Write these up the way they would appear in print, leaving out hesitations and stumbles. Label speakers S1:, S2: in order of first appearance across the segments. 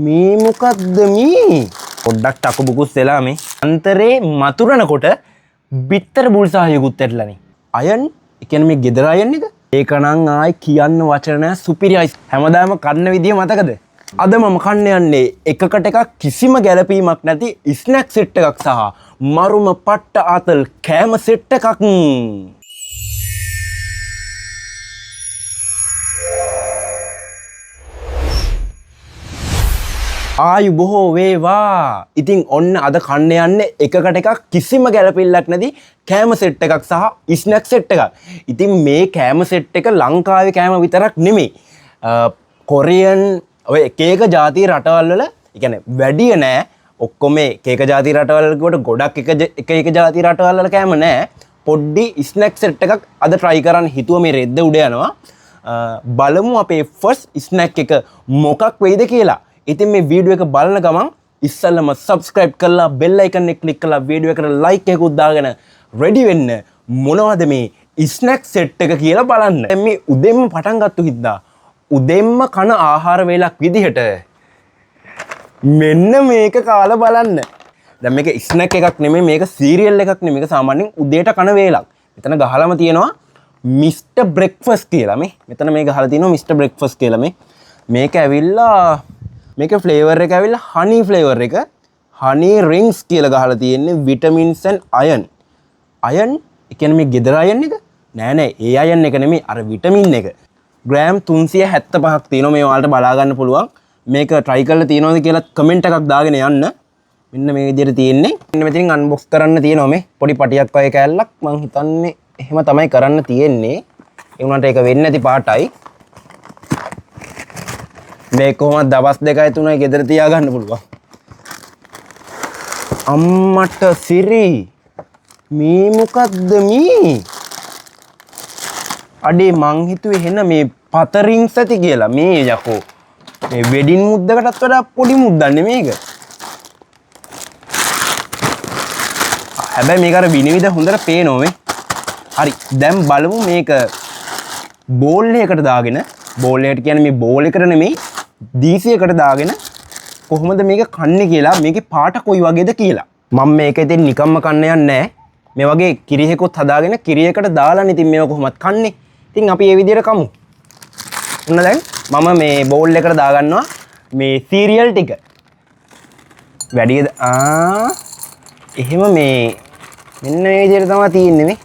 S1: මේ මොකක්ද මේ? පොඩ්ඩක් ටකබුකුස් වෙලා මේ අන්තරේ මතුරනකොට බිත්තර බුල්සාහයකුත් ඇట్లනේ. අයන් ඒ කියන්නේ මේ ගෙදර අයන් එක. ඒක නම් ආයි කියන්න වචන නැහැ සුපිරියයි. හැමදාම කන්න විදිය මතකද? අද මම කන්න යන්නේ එකකට එකක් කිසිම ගැළපීමක් නැති ස්නැක් සෙට් එකක් සහ මරුම පට්ට ආතල් කෑම සෙට් එකක්. ආයු බොහෝ වේවා. ඉතින් ඔන්න අද කන්න යන්නේ එකකට එකක් කිසිම ගැළපෙල්ලක් නැති කෑම සෙට් එකක් සහ ස්නැක් සෙට් එකක්. ඉතින් මේ කෑම සෙට් එක ලංකාවේ කෑම විතරක් නෙමෙයි. කොරියන් ඔය එක එක ජාති රටවල් වල, ඒ කියන්නේ වැඩිය නෑ. ඔක්කොම එක එක ජාති රටවල් වලට ගොඩක් එක ජාති රටවල් වල කෑම නෑ. පොඩ්ඩි ස්නැක් සෙට් එකක් අද try කරන්න හිතුව මේ රෙද්ද උඩ යනවා. බලමු අපේ ෆස්ට් ස්නැක් එක මොකක් වෙයිද කියලා. ඉතින් මේ වීඩියෝ එක බලන ගමන් ඉස්සෙල්ලම subscribe කරලා bell icon එක click කරලා වීඩියෝ එකට like එකකුත් දාගෙන ready වෙන්න. මොනවද මේ snack set එක කියලා බලන්න. දැන් මේ උදෙන්ම පටන් ගත්තු හින්දා උදෙන්ම කන ආහාර වේලක් විදිහට මෙන්න මේක කාලා බලන්න. දැන් මේක snack එකක් නෙමෙයි, මේක cereal එකක් නෙමෙයි, මේක සාමාන්‍යයෙන් උදේට කන වේලක්. මෙතන ගහලාම තියෙනවා Mr breakfast කියලා. මෙතන මේ ගහලා තියෙනවා Mr breakfast කියලා. මේක ඇවිල්ලා මේක ෆ්ලේවර් එක ඇවිල්ලා හනි ෆ්ලේවර් එක. හනි රින්ග්ස් කියලා ගහලා තියෙන්නේ විටමින්ස් ඇන්ඩ් අයන්. අයන් ඒ කියන්නේ මේ ගෙදර අයන් එක? නෑ ඒ අයන් එක නෙමෙයි, අර විටමින් එක. ග්‍රෑම් 375ක් තියෙනවා. මේ ඔයාලට බලා ගන්න පුළුවන්. මේක try කරලා තියෙනවද කියලා කමෙන්ට් එකක් දාගෙන යන්න. මෙන්න මේ විදිහට තියෙන්නේ. මෙන්න මෙතනින් අන්බොක්ස් කරන්න තියෙනවා මේ පොඩි පටියක් වගේ කෑල්ලක්. මං හිතන්නේ එහෙම තමයි කරන්න තියෙන්නේ. ඒ වුණාට ඒක වෙන්නේ නැති පාටයි. මේ කොහොමද දවස් 2යි 3යි ගෙදර තියාගන්න පුළුවන්. අම්මට සිරි මේ මොකක්ද මේ? අඩේ මං හිතුවේ එහෙන මේ පතරින්ස් ඇති කියලා. මේ යකෝ මේ වෙඩින් මුද්දකටත් වඩා පොඩි මුද්දක් නෙමේක. හැබැයි මේක අර විනිවිද හොඳට පේනවා මේ. හරි දැන් බලමු මේක බෝල් එකකට දාගෙන. බෝල් එකට කියන්නේ මේ බෝල් එකට නෙමෙයි DC එකට දාගෙන කොහොමද මේක කන්නේ කියලා, මේකේ පාට කොයි වගේද කියලා. මම මේක ඉතින් නිකම්ම කන්න යන්නේ නැහැ. මේ වගේ කිරිහෙකුත් හදාගෙන කිරියකට දාලානේ ඉතින් මේක කොහොමද කන්නේ. ඉතින් අපි මේ විදිහට කමු. ඔන්න දැන් මම මේ බෝල් එකට දාගන්නවා මේ සීරියල් ටික. වැඩිද? එහෙම මේ මෙන්න මේ විදිහට තමයි තියෙන්නේ මේ.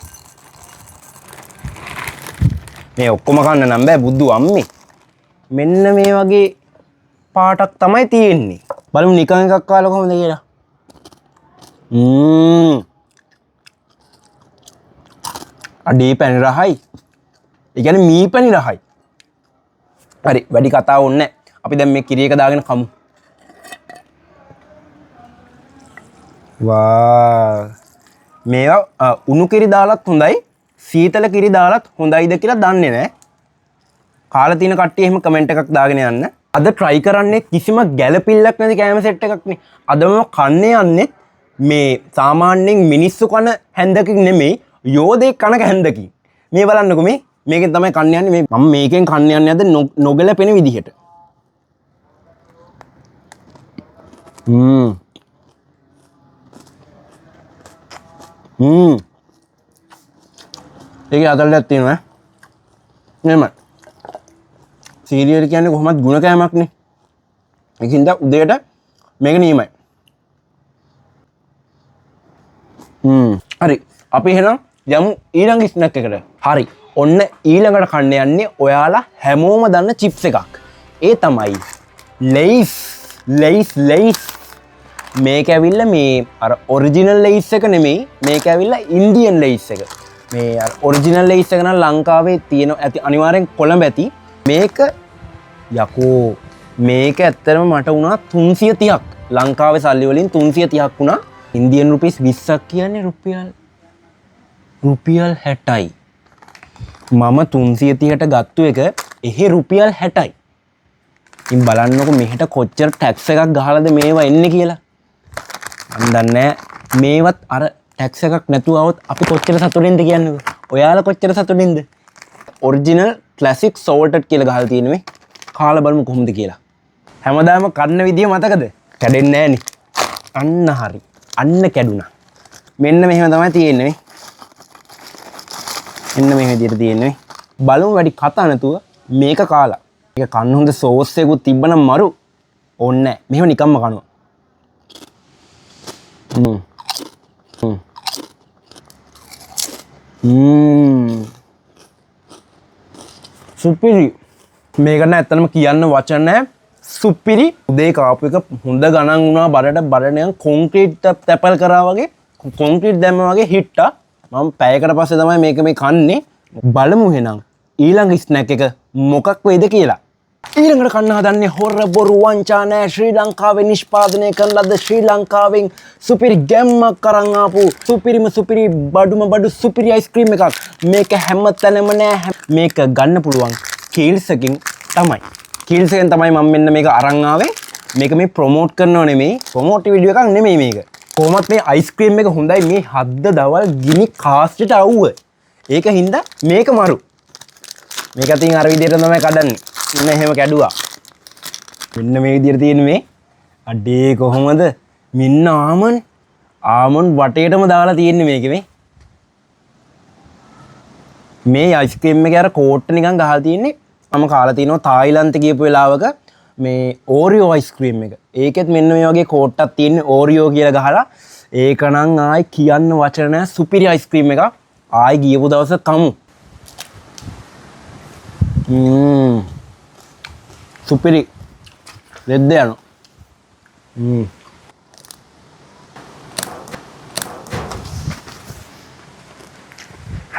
S1: මේ ඔක්කොම කන්න නම් බෑ බුදු අම්මේ. මෙන්න මේ වගේ පාටක් තමයි තියෙන්නේ. බලමු නිකන් එකක් කාලා කොහොමද කියලා. අඩේ පැණි රහයි. ඒ කියන්නේ මී පැණි රහයි. හරි වැඩි කතා ඕනේ නැහැ. අපි දැන් මේ කිරි එක දාගෙන කමු. වා මේවා උණු කිරි දාලත් හොඳයි, සීතල කිරි දාලත් හොඳයිද කියලා දන්නේ නැහැ. කාලා තියෙන කට්ටිය එහෙම කමෙන්ට් එකක් දාගෙන යන්න. අද try කරන්නේ කිසිම ගැළපිල්ලක් නැති කෑම සෙට් එකක් නේ. අද මම කන්නේ යන්නේ මේ සාමාන්‍යයෙන් මිනිස්සු කන හැන්දකින් නෙමෙයි, යෝධේ කන හැන්දකින්. මේ බලන්නකෝ මේ. මේකෙන් තමයි කන්න යන්නේ. මේ මම මේකෙන් කන්න යන්නේ අද නොගැලපෙන විදිහට. ඒකේ අතල්ලක් තියෙනවා නේ. සීරියල් කියන්නේ කොහොමද ගුණ කෑමක් නේ. ඒකින්ද උදේට මේක නියමයි. හරි අපි එහෙනම් යමු ඊළඟ ස්නැක් එකට. හරි ඔන්න ඊළඟට කන්න යන්නේ ඔයාලා හැමෝම දන්න චිප්ස් එකක්. ඒ තමයි ලේස්. මේක ඇවිල්ලා මේ අර ඔරිජිනල් ලේස් එක නෙමෙයි. මේක ඇවිල්ලා ඉන්දියන් ලේස් එක. මේ අර ඔරිජිනල් ලේස් එක නම් ලංකාවේ තියෙන ඇති, අනිවාර්යෙන් කොළඹ ඇති. මේක යකෝ මේක ඇත්තටම මට වුණා 330ක්. ලංකාවේ සල්ලි වලින් 330ක් වුණා. ඉන්දියන් රුපීස් 20ක් කියන්නේ රුපියල් 60යි. මම 330ට ගත්තු එක එහෙ රුපියල් 60යි. ඉතින් බලන්නකො මෙහෙට කොච්චර ටැක්ස් එකක් ගහලාද මේවා එන්නේ කියලා. මම දන්නේ මේවත් අර ටැක්ස් එකක් නැතුව આવොත් අපි කොච්චර සතුටින්ද කියන්නකෝ. ඔයාලා කොච්චර සතුටින්ද? ඔරිජිනල් ක්ලාසික් සෝල්ටඩ් කියලා ගහලා තියෙන්නේ මේ. කාලා බලමු කොහොමද කියලා. හැමදාම කන්න විදිය මතකද? කැඩෙන්නේ නැහනේ. අන්න හරි. අන්න කැඩුනා. මෙන්න මෙහෙම තමයි තියෙන්නේ. මෙන්න මේ විදියට තියෙන්නේ. බලමු වැඩි කතා නැතුව මේක කාලා. මේක කන්න හොඳ සෝස් එකකුත් තිබ්බනම් මරු. ඕනේ නැහැ. මෙහෙම නිකම්ම කනවා. සුපිරි. මේකට ඇත්තටම කියන්න වචන නැහැ. සුපිරි. උදේ කාපු එක හොඳ ගණන් වුණා බඩට නිකන් කොන්ක්‍රීට් තැපල් කරා වගේ කොන්ක්‍රීට් දැම්ම වගේ හිට්ටා. මම පැයකට පස්සේ තමයි මේක මේ කන්නේ. බලමු එහෙනම් ඊළඟ ස්නැක් එක මොකක් වෙයිද කියලා. ඊළඟට කන්න හදන්නේ හොර බොරු වංචා නැහැ ශ්‍රී ලංකාවේ නිෂ්පාදනය කරන ලද ශ්‍රී ලංකාවෙන් සුපිරි ගැම්මක් අරන් ආපු සුපිරි බඩු සුපිරි අයිස්ක්‍රීම් එකක්. මේක හැමතැනම නෑ. මේක ගන්න පුළුවන් කීල්ස් එකකින් තමයි. කීල්ස් එකෙන් තමයි මම මෙන්න මේක අරන් ආවේ. මේක මේ ප්‍රොමෝට් කරනව නෙමෙයි. ප්‍රොමෝට් වීඩියෝ එකක් නෙමෙයි මේක. කොහොමත් මේ අයිස්ක්‍රීම් එක හොඳයි. මේ හද්ද දවල් ගිනි කාස්ටට අවුව. ඒක හින්දා මේක මරු. මේක අතින් අර විදියට තමයි කඩන්නේ. ඉන්න එහෙම කැඩුවා. මෙන්න මේ විදියට තියෙන මේ අඩේ කොහොමද? මෙන්න ආමන් වටේටම දාලා තියෙන්නේ මේකේ මේ. මේ අයිස්ක්‍රීම් එකේ අර කෝට්ට නිකන් ගහලා තියෙන්නේ. මම කාලා තිනවා තායිලන්තේ ගියපු වෙලාවක මේ ඕරියෝ අයිස්ක්‍රීම් එක. ඒකෙත් මෙන්න මේ වගේ කෝට්ටක් තියෙන්නේ ඕරියෝ කියලා ගහලා. ඒක නම් ආයි කියන්න වචන නැහැ. සුපිරි අයිස්ක්‍රීම් එකක්. ආයි ගියපු දවස කමු. සුපිරි දෙද්ද යනවා.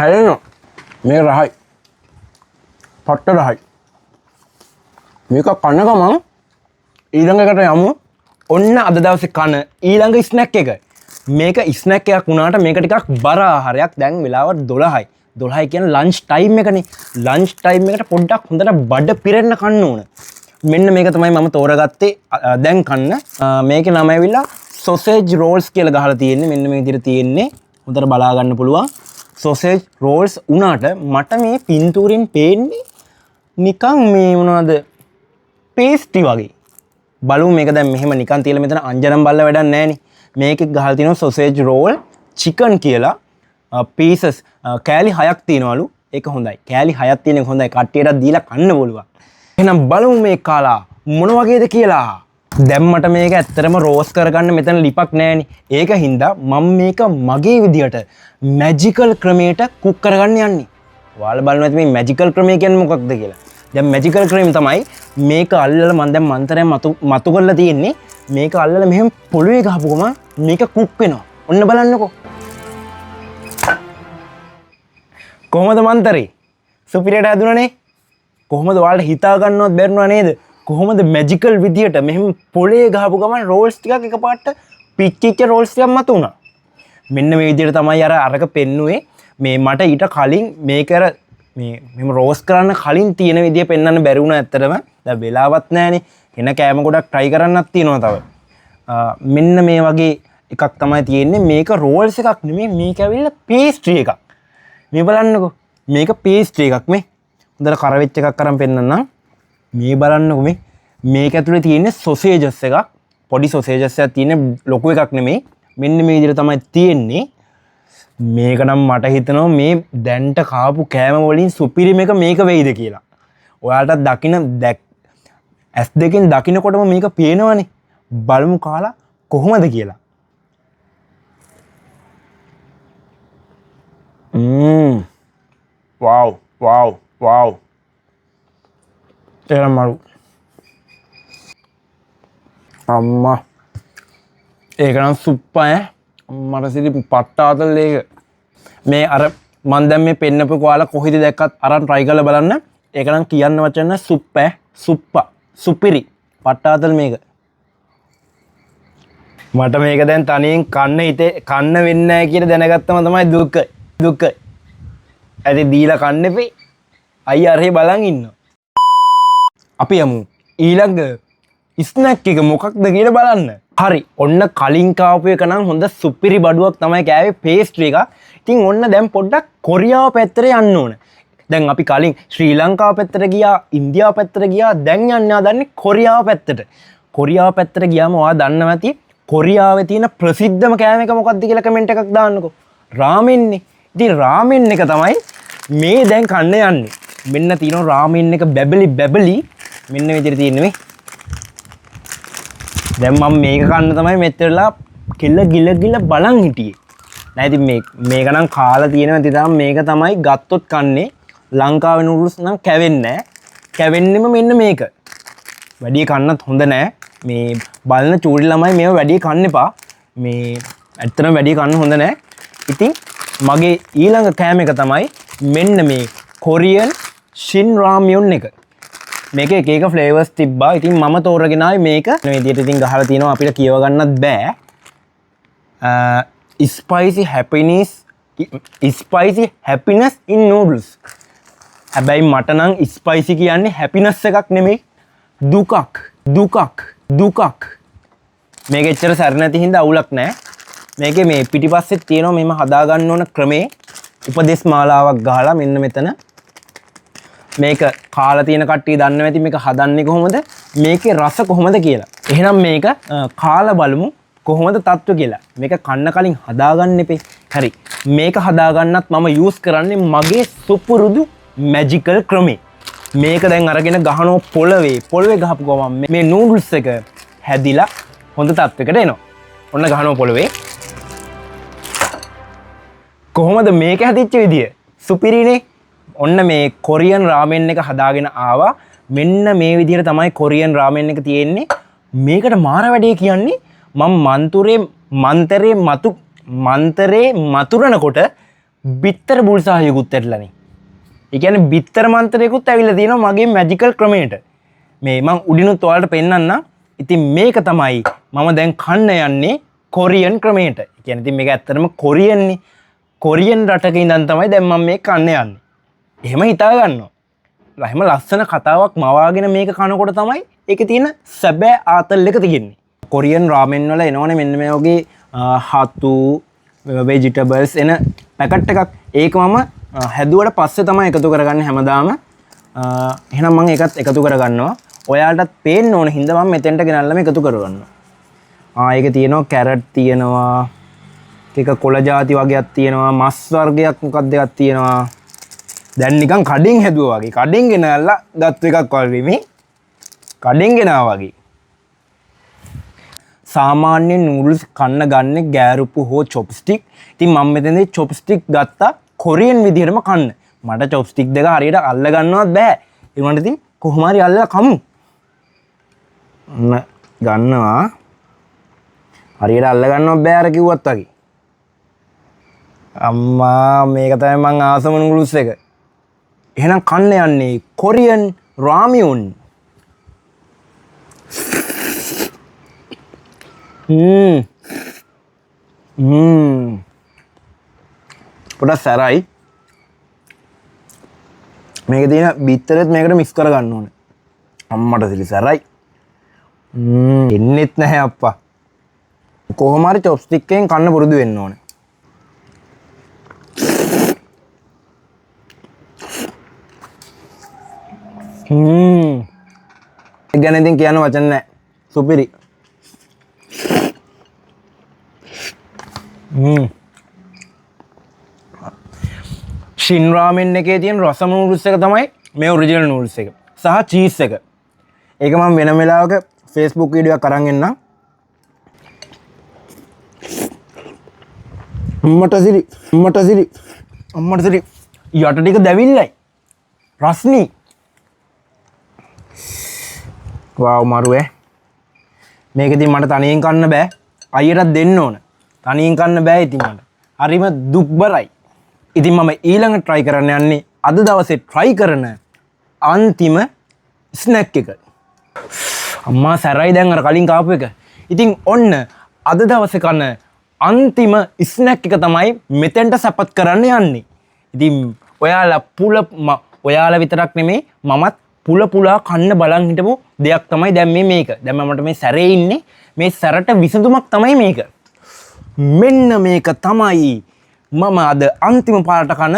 S1: හැලෙනවා. මේ රහයි. පට්ට රහයි. මේක කන ගමන් ඊළඟකට යමු. ඔන්න අද දවසේ කන ඊළඟ ස්නැක් එක. මේක ස්නැක් එකක් වුණාට මේක ටිකක් බර ආහාරයක්. දැන් වෙලාව 12යි. 12 කියන්නේ ලන්ච් ටයිම් එකනේ. ලන්ච් ටයිම් එකට පොඩ්ඩක් හොඳට බඩ පිරෙන්න කන්න ඕන. මෙන්න මේක තමයි මම තෝරගත්තේ දැන් කන්න. මේකේ නම ඇවිල්ලා සොසේජ් රෝල්ස් කියලා ගහලා තියෙන්නේ. මෙන්න මේ විදිහට තියෙන්නේ. හොඳට බලා ගන්න පුළුවන්. සොසේජ් රෝල්ස් උනාට මට මේ පින්තූරෙන් පේන්නේ නිකන් මේ මොනවද පේස්ටි වගේ. බලමු මේක දැන් මෙහෙම නිකන් තියලා මෙතන අංජනම් බල්ල වැඩක් නැහැනේ. මේකේ ගහලා තියෙනවා සොසේජ් රෝල් චිකන් කියලා. පීසස් කෑලි 6ක් තියෙනවලු. ඒක හොඳයි. කෑලි 6ක් තියෙන එක හොඳයි. කට්ටියට දීලා කන්න බලුවා. එහෙනම් බලමු මේ කාලා මොන වගේද කියලා. දැම්මට මේක ඇත්තටම රෝස් කරගන්න මෙතන ලිපක් නැහැනේ. ඒක හින්දා මම මේක මගේ විදියට මැජිකල් ක්‍රමයට කුක් කරගන්න යන්නේ. ඔයාලා බලනවා මේ මැජිකල් ක්‍රමය කියන්නේ මොකක්ද කියලා. දැන් මැජිකල් ක්‍රමය තමයි මේක අල්ලලා මම දැන් මන්තරයක් මතු කරලා තියෙන්නේ. මේක අල්ලලා මෙහෙම පොළවේ ගහපු ගමන් මේක කුක් වෙනවා. ඔන්න බලන්නකෝ. කොහොමද මන්තරේ? සුපිරියට හැදුණනේ. කොහොමද ඔයාලට හිතා ගන්නවත් බැරිුණා නේද? කොහොමද මැජිකල් විදියට මෙහෙම පොළේ ගහපු ගමන් රෝල්ස් ටිකක් එකපාරට පිච්චිච්ච රෝල්ස් ටිකක් මතුණා. මෙන්න මේ විදියට තමයි අරක පෙන්නුවේ. මේ මට ඊට කලින් මේක අර මේ මෙහෙම රෝස් කරන්න කලින් තියෙන විදිය පෙන්වන්න බැරි වුණා ඇත්තටම. දැන් වෙලාවක් නැහැනේ. එන කෑම ගොඩක් try කරන්නත් තියෙනවා තව. මෙන්න මේ වගේ එකක් තමයි තියෙන්නේ. මේක රෝල්ස් එකක් නෙමෙයි. මේක ඇවිල්ලා පේස්ට්‍රි එකක්. මේ බලන්නකෝ. මේක පේස්ට්‍රි එකක් මේ. හොඳට කරවෙච්ච එකක් අරන් පෙන්නන්නම්. මේ බලන්නකෝ මේ. මේක ඇතුලේ තියෙන්නේ සොසේජස් එකක්. පොඩි සොසේජස් එකක් තියෙන්නේ ලොකු එකක් නෙමෙයි. මෙන්න මේ විදිහට තමයි තියෙන්නේ. මේක නම් මට හිතෙනවා මේ දැන්ට කාපු කෑම වලින් සුපිරිම එක මේක වෙයිද කියලා. ඔයාලටත් ඇස් දෙකෙන් දකින්නකොටම මේක පේනවනේ. බලමු කාලා කොහොමද කියලා. wow. එරම් මරු. අම්මා. ඒක නම් සුප්පා ඈ. මට සිටි පට්ටාතල් ඒක. මේ අර මන් දැන් මේ පෙන්නපු කොයාලා කොහෙද දැක්කත් අරන් try කරලා බලන්න. ඒක නම් කියන්න වචන නැහැ සුප් ඈ. සුප්පා. සුපිරි. පට්ටාතල් මේක. මට මේක දැන් තනියෙන් කන්න වෙන්නේ නැහැ කියලා දැනගත්තම තමයි දුක. ඇයි දීලා කන්න එපේ. අයියා අරේ බලන් ඉන්නවා. අපි යමු ඊළඟ ස්නැක් එක මොකක්ද කියලා බලන්න. හරි. ඔන්න කලින් කාපු එක නම් හොඳ සුපිරි බඩුවක් තමයි කෑවේ පේස්ට්‍රි එක. ඉතින් ඔන්න දැන් පොඩ්ඩක් කොරියාව පැත්තට යන්න ඕන. දැන් අපි කලින් ශ්‍රී ලංකාව පැත්තට ගියා, ඉන්දියාව පැත්තට ගියා, දැන් යන්න හදන්නේ කොරියාව පැත්තට. කොරියාව පැත්තට ගියාම ඔයා දන්නවා ඇති කොරියාවේ තියෙන ප්‍රසිද්ධම කෑම එක මොකක්ද කියලා කමෙන්ට් එකක් දාන්නකෝ. රාමෙන්නේ. ඉතින් රාමෙන් එක තමයි මේ දැන් කන්න යන්නේ. මෙන්න තියෙනවා රාමෙන් එක බැබලි මෙන්න විදිහට තියෙන්නේ මේ. දැන් මම මේක කන්න තමයි මෙච්චරලා කෙල්ල ගිල බලන් හිටියේ. නෑ ඉතින් මේක නම් කාලා තියෙනවා ඉතින් මේක තමයි ගත්තොත් කන්නේ. ලංකාවේ නූඩල්ස් නම් කැවෙන්නේ නෑ. කැවෙන්නෙම මෙන්න මේක. වැඩි කන්නත් හොඳ නෑ. මේ බලන චූටි ළමයි මේව වැඩි කන්න එපා. මේ ඇත්තටම වැඩි කන්න හොඳ නෑ. ඉතින් මගේ ඊළඟ කෑම එක තමයි මෙන්න මේ කොරියන් ශින් රාමියොන් එක. මේක එක ෆ්ලේවර්ස් තිබ්බා. ඉතින් මම තෝරගෙන ආවේ මේක. මේ විදිහට ඉතින් ගහලා තිනවා අපිට කියව ගන්නත් බෑ. spicy happiness in noodles. හැබැයි මට නම් spicy කියන්නේ happiness එකක් නෙමෙයි. දුකක්. මේක එච්චර සැර නැති හින්දා අවුලක් නැහැ. මේකේ මේ පිටිපස්සෙත් තියෙනවා මෙහෙම හදා ගන්න ඕන ක්‍රමේ. උපදේශ මාලාවක් ගහලා මෙන්න මෙතන මේක කාලා තියෙන කට්ටිය දන්නවා ඇති මේක හදන්නේ කොහොමද? මේකේ රස කොහොමද කියලා. එහෙනම් මේක කාලා බලමු කොහොමද තත්ත්ව කියලා. මේක කන්න කලින් හදාගන්න එපේ. හරි. මේක හදාගන්නත් මම යූස් කරන්නේ මගේ සුපුරුදු මැජිකල් ක්‍රමේ. මේක දැන් අරගෙන ගහනවා පොළවේ ගහපු ගමන් මේ නූඩල්ස් එක හැදිලා හොඳ තත්ත්වයකට එනවා. ඔන්න ගහනවා පොළවේ. කොහොමද මේක හැදිච්ච විදිය? සුපිරිනේ. ඔන්න මේ කොරියන් රාමෙන් එක හදාගෙන ආවා. මෙන්න මේ විදිහට තමයි කොරියන් රාමෙන් එක තියෙන්නේ. මේකට මාර වැඩේ කියන්නේ මම මන්තරේ මතුරනකොට බිත්තර බුල්සාහයකුත් ඇట్లනේ. ඒ කියන්නේ බිත්තර මන්තරයකුත් ඇවිල්ලා තියෙනවා මගේ මැජිකල් ක්‍රමයට. මේ මං උඩිනුත් ඔයාලට පෙන්නන්න. ඉතින් මේක තමයි මම දැන් කන්න යන්නේ කොරියන් ක්‍රමයට. ඒ කියන්නේ ඉතින් මේක ඇත්තටම කොරියන්නේ. කොරියන් රටක ඉඳන් තමයි දැන් මම මේක කන්න යන්නේ. එහෙම හිතා ගන්නවා. එහෙම ලස්සන කතාවක් මවාගෙන මේක කනකොට තමයි ඒකේ තියෙන සැබෑ ආතල් එක තියෙන්නේ. කොරියන් රාමෙන් වල එනවනේ මෙන්න මේ වගේ හතු vegetables එන පැකට් එකක්. ඒක මම හැදුවට පස්සේ තමයි එකතු කරගන්නේ හැමදාම. එහෙනම් මම ඒකත් එකතු කරගන්නවා. ඔයාලටත් පේන්න ඕන හින්දා මම මෙතෙන්ට ගෙනල්ලාම එකතු කරගන්නවා. ඒකේ තියෙනවා කැරට් තියෙනවා. ඒක කොළ ಜಾති වගේක් තියෙනවා. මස් වර්ගයක් මොකක්ද එකක් තියෙනවා. දැන් නිකන් කඩින් හැදුවා වගේ. කඩින් ගෙනල්ලා ගත්ත එකක් වගේ මේ. කඩින් ගෙනාවා වගේ. සාමාන්‍ය නූඩල්ස් කන්න ගන්න ගෑරුප්පු හෝ චොප්ස්ටික්. ඉතින් මම මෙතනදී චොප්ස්ටික් ගත්තා කොරියන් විදිහටම කන්න. මට චොප්ස්ටික් දෙක හරියට අල්ල ගන්නවත් බෑ. ඒ වුණාට ඉතින් කොහොම හරි අල්ලලා කමු. ඔන්න ගන්නවා. හරියට අල්ල ගන්නවත් බෑ අර කිව්වත් වගේ. අම්මා මේක තමයි මං ආසම නූඩල්ස් එක. එහෙනම් කන්න යන්නේ කොරියන් රාමියොන්. පොඩක් සැරයි. මේක තියෙන බිත්තරෙත් මේකට මික්ස් කරගන්න ඕනේ. අම්මට සිලි සැරයි. එන්නෙත් නැහැ අප්පා. කොහොම හරි චොප්ස්ටික් එකෙන් කන්න පුරුදු වෙන්න ඕනේ. ඒ ගැන ඉතින් කියන්න වචන නැහැ. සුපිරි. ශින් රාමෙන් එකේ තියෙන රසම නූඩල්ස් එක තමයි මේ ඔරිජිනල් නූඩල්ස් එක. සහ චීස් එක. ඒක මම වෙන වෙලාවක Facebook වීඩියෝ එකක් අරන් එන්නම්. අම්මට සිරි යට ටික දැවිල්ලයි. රස්නි. වාව් මරුවේ. මේක ඉතින් මට තනියෙන් කන්න බෑ. අයියටත් දෙන්න ඕන. තනියෙන් කන්න බෑ ඉතින් මට. හරිම දුක්බරයි. ඉතින් මම ඊළඟ try කරන්න යන්නේ අද දවසේ try කරන අන්තිම ස්නැක් එක. අම්මා සැරයි දැන් අර කලින් කාපු එක. ඉතින් ඔන්න අද දවසේ කන අන්තිම ස්නැක් එක තමයි මෙතෙන්ට සැපත් කරන්න යන්නේ. ඉතින් ඔයාලා විතරක් නෙමේ මමත් පුලා කන්න බලන් හිටපු දෙයක් තමයි දැන් මේක. දැන් මට මේ සැරේ ඉන්නේ. මේ සැරට විසඳුමක් තමයි මේක. මෙන්න මේක තමයි මම අද අන්තිම පාරට කන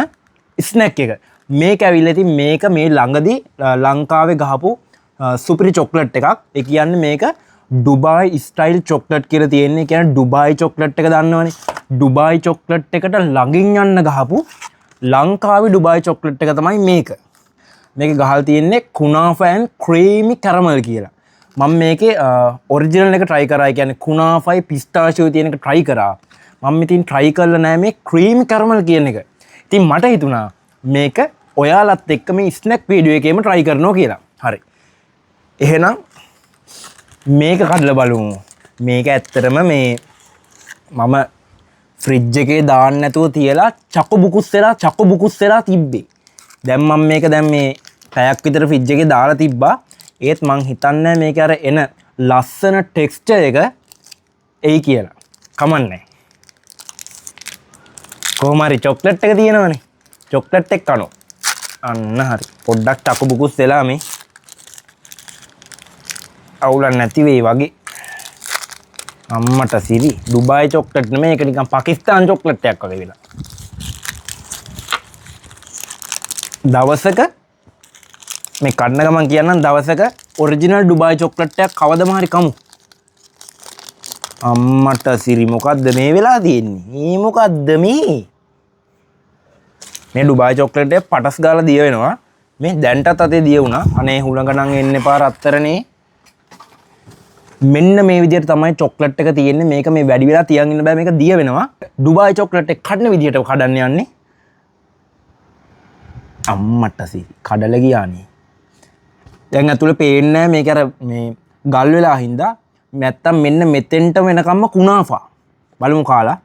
S1: ස්නැක් එක. මේක ඇවිල්ලා ඉතින් මේක මේ ළඟදී ලංකාවේ ගහපු සුපිරි චොක්ලට් එකක්. ඒ කියන්නේ මේක ඩුබායි ස්ටයිල් චොක්ලට් කියලා තියෙන්නේ. කියන්නේ ඩුබායි චොක්ලට් එක දන්නවනේ. ඩුබායි චොක්ලට් එකට ළඟින් යන්න ගහපු ලංකාවේ ඩුබායි චොක්ලට් එක තමයි මේක. මේක ගහලා තියෙන්නේ කුනාෆා ඇන් ක්‍රීමි කැරමල් කියලා. මම මේකේ ඔරිජිනල් එක try කරා. ඒ කියන්නේ කුනාෆායි පිස්තාෂියෝ තියෙන එක try කරා. මම ඉතින් try කරලා නැහැ මේ ක්‍රීමි කැරමල් කියන එක. ඉතින් මට හිතුණා මේක ඔයාලත් එක්ක මේ ස්නැක් වීඩියෝ එකේම try කරනවා කියලා. හරි. එහෙනම් මේක කඩලා බලමු. මේක ඇත්තටම මේ මම ෆ්‍රිජ් එකේ දාන්න නැතුව තියලා චකු බුකුස් වෙලා තිබ්බේ. දැන් මම මේක දැන් මේ පැයක් විතර ෆ්‍රිජ් එකේ දාලා තිබ්බා. ඒත් මං හිතන්නේ මේක අර එන ලස්සන ටෙක්ස්චර් එක එයි කියලා. කමන්නේ. කොහොම හරි චොක්ලට් එක තියෙනවනේ. චොක්ලට් එක කනවා. අන්න හරි. පොඩ්ඩක් චකු බුකුස් වෙලා මේ අවුලක් නැති වෙයි වගේ. අම්මට සිරි ඩුබායි චොක්ලට් නෙමෙයි ඒක නිකන් පාකිස්තාන් චොක්ලට් එකක් වගේ වෙලා. දවසක මේ කන්න ගමන් කියන්නම් දවසක ඔරිජිනල් ඩුබායි චොක්ලට් එකක් කවදම හරි කමු. අම්මට සිරි මොකද්ද මේ වෙලා තියෙන්නේ? මේ මොකද්ද මේ? මේ ඩුබායි චොක්ලට් එක පටස් ගාලා දිය වෙනවා. මේ දැන්ටත් අතේ දිය වුණා. අනේ හුළඟ නම් එන්න එපා රත්තරනේ. මෙන්න මේ විදිහට තමයි චොක්ලට් එක තියෙන්නේ. මේක මේ වැඩි වෙලා තියන් ඉන්න බෑ. මේක දිය වෙනවා. ඩුබායි චොක්ලට් එක කඩන විදිහට කඩන්න යන්නේ. අම්මට සිරි කඩල ගියානේ. දැන් ඇතුලේ පේන්නේ නැහැ මේක අර මේ ගල් වෙලා හින්දා. නැත්තම් මෙන්න මෙතෙන්ට වෙනකම්ම කුනාෆා. බලමු කාලා.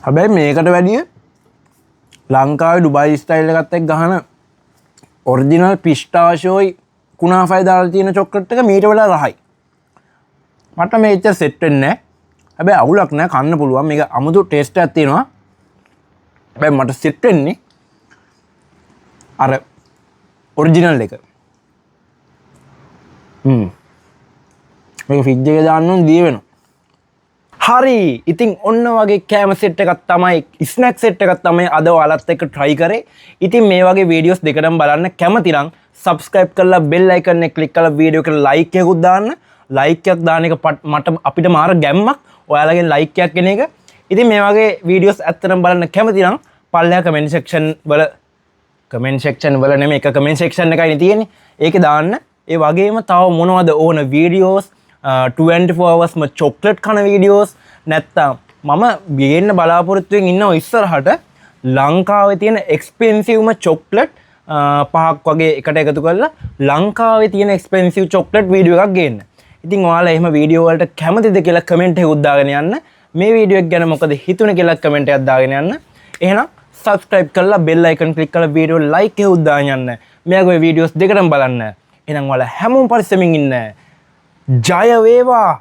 S1: හැබැයි මේකට වැඩිය ලංකාවේ ඩුබායි ස්ටයිල් එකත් එක්ක ගහන ඔරිජිනල් පිස්තාෂියෝයි කුනාෆායි දාලා තියෙන චොක්ලට් එක මීට වඩා රහයි. මට මේක සෙට් වෙන්නේ නැහැ. හැබැයි අවුලක් නැහැ කන්න පුළුවන්. මේක අමුතු ටේස්ට් එකක් තියෙනවා. හැබැයි මට සෙට් වෙන්නේ අර ඔරිජිනල් එක. මේක ෆ්‍රිජ් එකේ දාන්න ඕන දිය වෙනවා. හරි. ඉතින් ඔන්න වගේ කෑම සෙට් එකක් තමයි ස්නැක් සෙට් එකක් තමයි අද ඔයාලත් එක්ක try කරේ. ඉතින් මේ වගේ වීඩියෝස් දෙකටම බලන්න කැමති නම් subscribe කරලා bell icon එක click කරලා වීඩියෝ එකට like එකකුත් දාන්න. like එකක් දාන එක මට අපිට මාර ගැම්මක්. ඔයාලගෙන් like එකක් එන එක. ඉතින් මේ වගේ වීඩියෝස් ඇත්තටම බලන්න කැමති නම් පල්ලෙහා comment section වල නෙමෙයි එක comment section එකයි තියෙන්නේ. ඒකේ දාන්න. ඒ වගේම තව මොනවද ඕන වීඩියෝස් 24 hours චොක්ලට් කන වීඩියෝස් නැත්තම් මම ගේන්න බලාපොරොත්තුවෙන් ඉන්නවා ඉස්සරහට ලංකාවේ තියෙන එක්ස්පෙන්සිව්ම චොක්ලට් පහක් වගේ එකට එකතු කරලා ලංකාවේ තියෙන එක්ස්පෙන්සිව් චොක්ලට් වීඩියෝ එකක් ගේන්න. ඉතින් ඔයාලා එහෙම වීඩියෝ වලට කැමතිද කියලා කමෙන්ට් එකක් දාගෙන යන්න. මේ වීඩියෝ එක ගැන මොකද හිතුනේ කියලා කමෙන්ට් එකක් දාගෙන යන්න. එහෙනම් subscribe කරලා bell icon click කරලා වීඩියෝ like එකක් දාගෙන යන්න. මේ වගේ වීඩියෝස් දෙකටම බලන්න. එහෙනම් ඔයාලා හැමෝම පරිස්සමින් ඉන්න. ජය වේවා.